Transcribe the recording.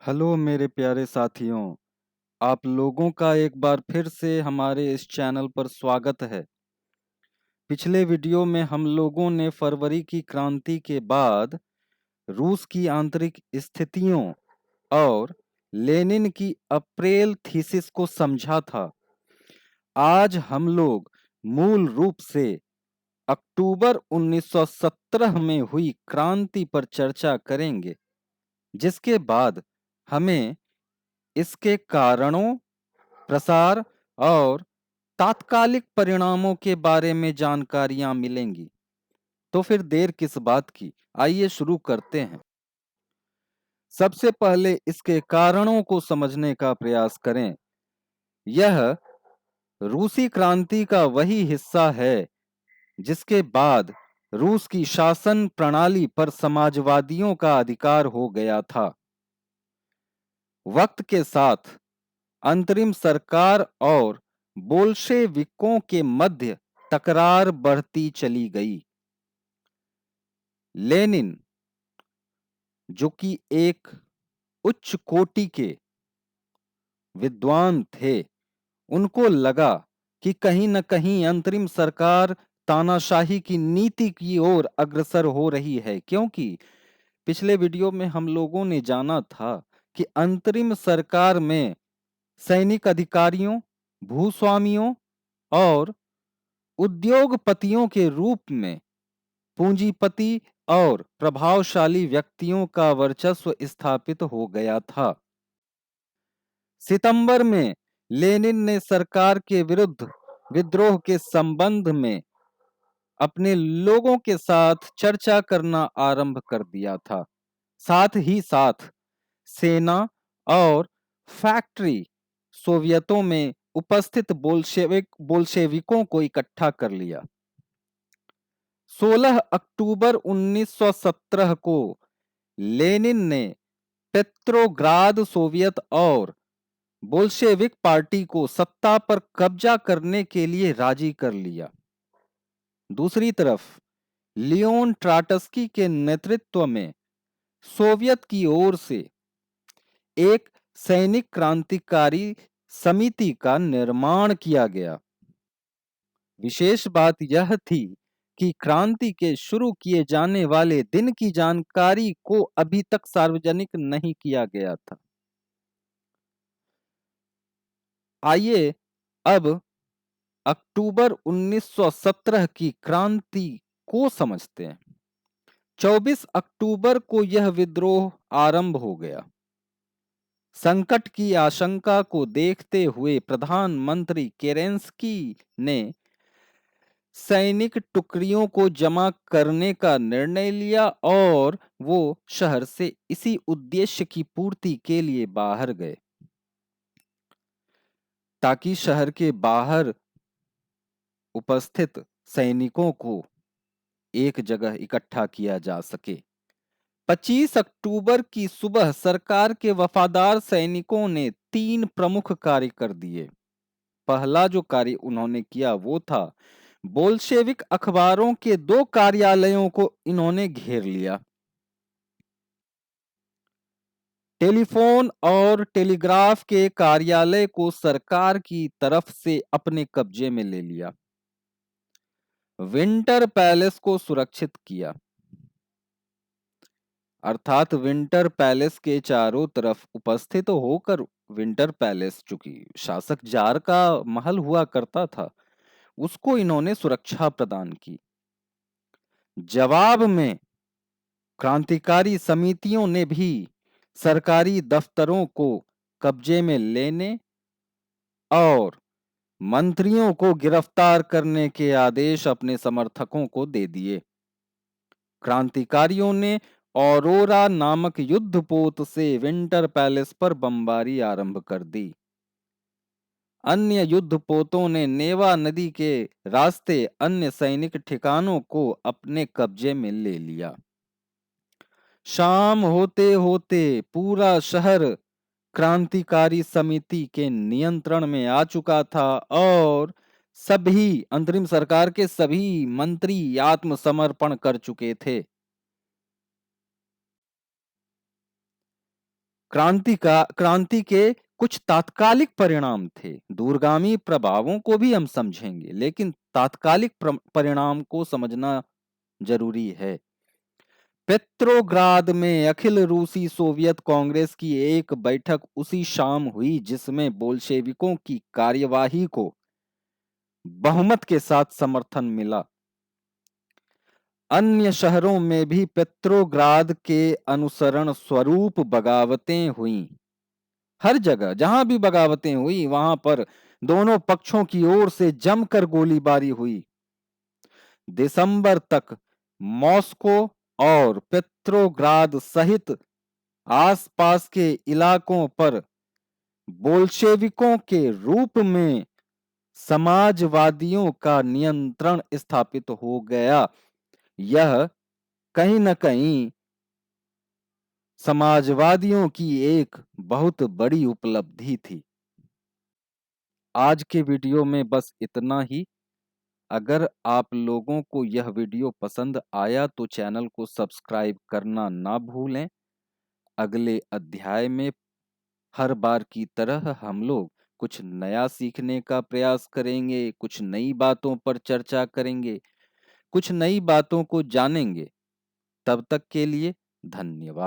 Hello मेरे प्यारे साथियों, आप लोगों का एक बार फिर से हमारे इस चैनल पर स्वागत है। पिछले वीडियो में हम लोगों ने फरवरी की क्रांति के बाद रूस की आंतरिक स्थितियों और लेनिन की अप्रैल थीसिस को समझा था। आज हम लोग मूल रूप से अक्टूबर 1917 में हुई क्रांति पर चर्चा करेंगे, जिसके बाद हमें इसके कारणों, प्रसार और तात्कालिक परिणामों के बारे में जानकारियां मिलेंगी। तो फिर देर किस बात की, आइए शुरू करते हैं। सबसे पहले इसके कारणों को समझने का प्रयास करें। यह रूसी क्रांति का वही हिस्सा है जिसके बाद रूस की शासन प्रणाली पर समाजवादियों का अधिकार हो गया था। वक्त के साथ अंतरिम सरकार और बोल्शेविकों के मध्य तकरार बढ़ती चली गई। लेनिन, जो कि एक उच्च कोटि के विद्वान थे, उनको लगा कि कहीं न कहीं अंतरिम सरकार तानाशाही की नीति की ओर अग्रसर हो रही है, क्योंकि पिछले वीडियो में हम लोगों ने जाना था कि अंतरिम सरकार में सैनिक अधिकारियों, भूस्वामियों और उद्योगपतियों के रूप में पूंजीपति और प्रभावशाली व्यक्तियों का वर्चस्व स्थापित हो गया था। सितंबर में लेनिन ने सरकार के विरुद्ध विद्रोह के संबंध में अपने लोगों के साथ चर्चा करना आरंभ कर दिया था। साथ ही साथ सेना और फैक्ट्री सोवियतों में उपस्थित बोल्शेविकों को इकट्ठा कर लिया। 16 अक्टूबर 1917 को लेनिन ने पेट्रोग्राद सोवियत और बोल्शेविक पार्टी को सत्ता पर कब्जा करने के लिए राजी कर लिया। दूसरी तरफ लियोन ट्राटस्की के नेतृत्व में सोवियत की ओर से एक सैनिक क्रांतिकारी समिति का निर्माण किया गया। विशेष बात यह थी कि क्रांति के शुरू किए जाने वाले दिन की जानकारी को अभी तक सार्वजनिक नहीं किया गया था। आइए अब अक्टूबर 1917 की क्रांति को समझते हैं। 24 अक्टूबर को यह विद्रोह आरंभ हो गया। संकट की आशंका को देखते हुए प्रधानमंत्री केरेंस्की ने सैनिक टुकड़ियों को जमा करने का निर्णय लिया और वो शहर से इसी उद्देश्य की पूर्ति के लिए बाहर गए, ताकि शहर के बाहर उपस्थित सैनिकों को एक जगह इकट्ठा किया जा सके। 25 अक्टूबर की सुबह सरकार के वफादार सैनिकों ने 3 प्रमुख कार्य कर दिए। पहला जो कार्य उन्होंने किया वो था, बोल्शेविक अखबारों के 2 कार्यालयों को इन्होंने घेर लिया। टेलीफोन और टेलीग्राफ के कार्यालय को सरकार की तरफ से अपने कब्जे में ले लिया। विंटर पैलेस को सुरक्षित किया, अर्थात विंटर पैलेस के चारों तरफ उपस्थित होकर विंटर पैलेस, चूंकि शासक जार का महल हुआ करता था, उसको इन्होंने सुरक्षा प्रदान की। जवाब में क्रांतिकारी समितियों ने भी सरकारी दफ्तरों को कब्जे में लेने और मंत्रियों को गिरफ्तार करने के आदेश अपने समर्थकों को दे दिए। क्रांतिकारियों ने औरोरा नामक युद्धपोत से विंटर पैलेस पर बमबारी आरंभ कर दी। अन्य युद्धपोतों ने नेवा नदी के रास्ते अन्य सैनिक ठिकानों को अपने कब्जे में ले लिया। शाम होते होते पूरा शहर क्रांतिकारी समिति के नियंत्रण में आ चुका था और सभी अंतरिम सरकार के सभी मंत्री आत्मसमर्पण कर चुके थे। क्रांति के कुछ तात्कालिक परिणाम थे। दूरगामी प्रभावों को भी हम समझेंगे, लेकिन तात्कालिक परिणाम को समझना जरूरी है। पेट्रोग्राद में अखिल रूसी सोवियत कांग्रेस की एक बैठक उसी शाम हुई जिसमें बोल्शेविकों की कार्यवाही को बहुमत के साथ समर्थन मिला। अन्य शहरों में भी पेट्रोग्राद के अनुसरण स्वरूप बगावतें हुईं। हर जगह जहां भी बगावतें हुई वहां पर दोनों पक्षों की ओर से जमकर गोलीबारी हुई। दिसंबर तक मॉस्को और पेट्रोग्राद सहित आसपास के इलाकों पर बोल्शेविकों के रूप में समाजवादियों का नियंत्रण स्थापित हो गया। यह कहीं न कहीं समाजवादियों की एक बहुत बड़ी उपलब्धि थी। आज के वीडियो में बस इतना ही। अगर आप लोगों को यह वीडियो पसंद आया तो चैनल को सब्सक्राइब करना ना भूलें। अगले अध्याय में हर बार की तरह हम लोग कुछ नया सीखने का प्रयास करेंगे, कुछ नई बातों पर चर्चा करेंगे, कुछ नई बातों को जानेंगे। तब तक के लिए धन्यवाद।